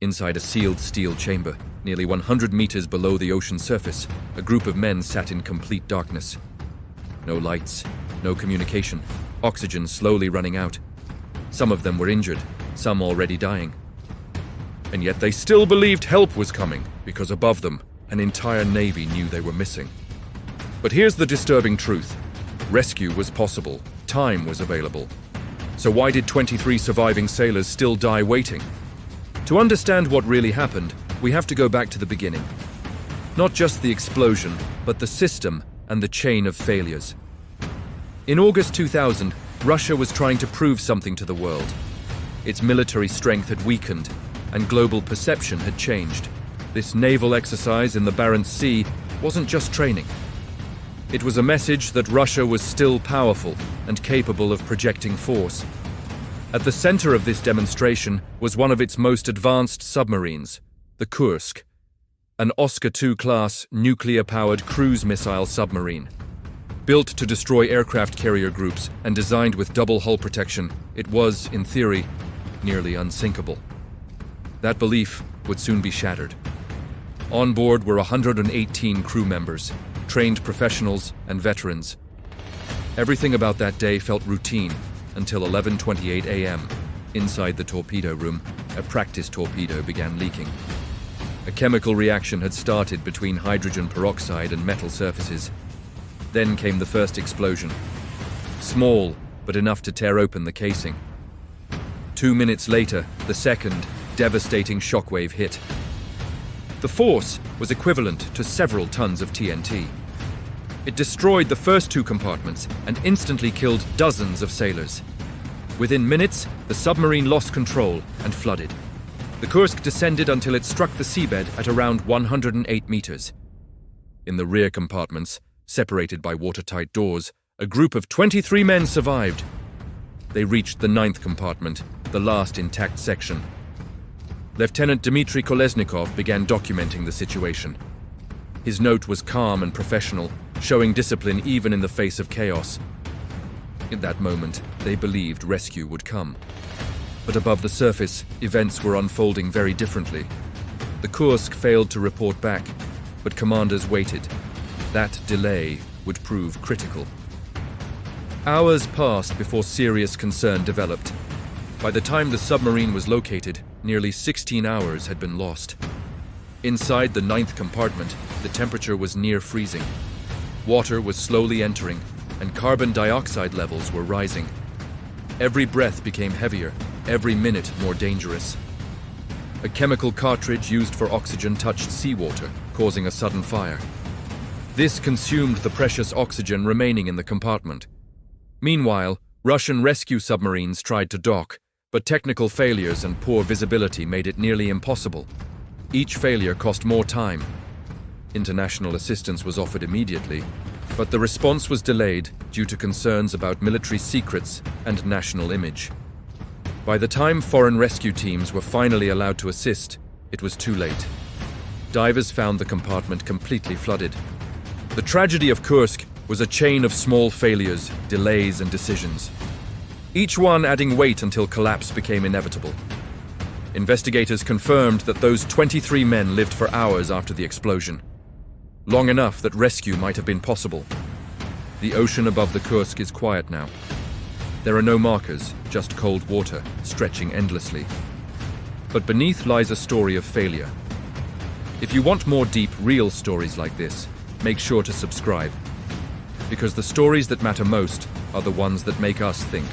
Inside a sealed steel chamber, nearly 100 meters below the ocean surface, a group of men sat in complete darkness. No lights, no communication, oxygen slowly running out. Some of them were injured, some already dying. And yet they still believed help was coming, because above them, an entire navy knew they were missing. But here's the disturbing truth. Rescue was possible, time was available. So why did 23 surviving sailors still die waiting? To understand what really happened, we have to go back to the beginning. Not just the explosion, but the system and the chain of failures. In August 2000, Russia was trying to prove something to the world. Its military strength had weakened, and global perception had changed. This naval exercise in the Barents Sea wasn't just training. It was a message that Russia was still powerful and capable of projecting force. At the center of this demonstration was one of its most advanced submarines, the Kursk, an Oscar II-class nuclear-powered cruise missile submarine. Built to destroy aircraft carrier groups and designed with double hull protection, it was, in theory, nearly unsinkable. That belief would soon be shattered. On board were 118 crew members, trained professionals and veterans. Everything about that day felt routine until 11:28 a.m. Inside the torpedo room, a practice torpedo began leaking. A chemical reaction had started between hydrogen peroxide and metal surfaces. Then came the first explosion. Small, but enough to tear open the casing. 2 minutes later, the second, devastating shockwave hit. The force was equivalent to several tons of TNT. It destroyed the first two compartments and instantly killed dozens of sailors. Within minutes, the submarine lost control and flooded. The Kursk descended until it struck the seabed at around 108 meters. In the rear compartments, separated by watertight doors, a group of 23 men survived. They reached the 9th compartment, the last intact section. Lieutenant Dmitry Kolesnikov began documenting the situation. His note was calm and professional, showing discipline even in the face of chaos. In that moment, they believed rescue would come. But above the surface, events were unfolding very differently. The Kursk failed to report back, but commanders waited. That delay would prove critical. Hours passed before serious concern developed. By the time the submarine was located, nearly 16 hours had been lost. Inside the 9th compartment, the temperature was near freezing. Water was slowly entering, and carbon dioxide levels were rising. Every breath became heavier, every minute more dangerous. A chemical cartridge used for oxygen touched seawater, causing a sudden fire. This consumed the precious oxygen remaining in the compartment. Meanwhile, Russian rescue submarines tried to dock, but technical failures and poor visibility made it nearly impossible. Each failure cost more time. International assistance was offered immediately, but the response was delayed due to concerns about military secrets and national image. By the time foreign rescue teams were finally allowed to assist, it was too late. Divers found the compartment completely flooded. The tragedy of Kursk was a chain of small failures, delays, and decisions, each one adding weight until collapse became inevitable. Investigators confirmed that those 23 men lived for hours after the explosion, long enough that rescue might have been possible. The ocean above the Kursk is quiet now. There are no markers, just cold water, stretching endlessly. But beneath lies a story of failure. If you want more deep, real stories like this, make sure to subscribe. Because the stories that matter most are the ones that make us think.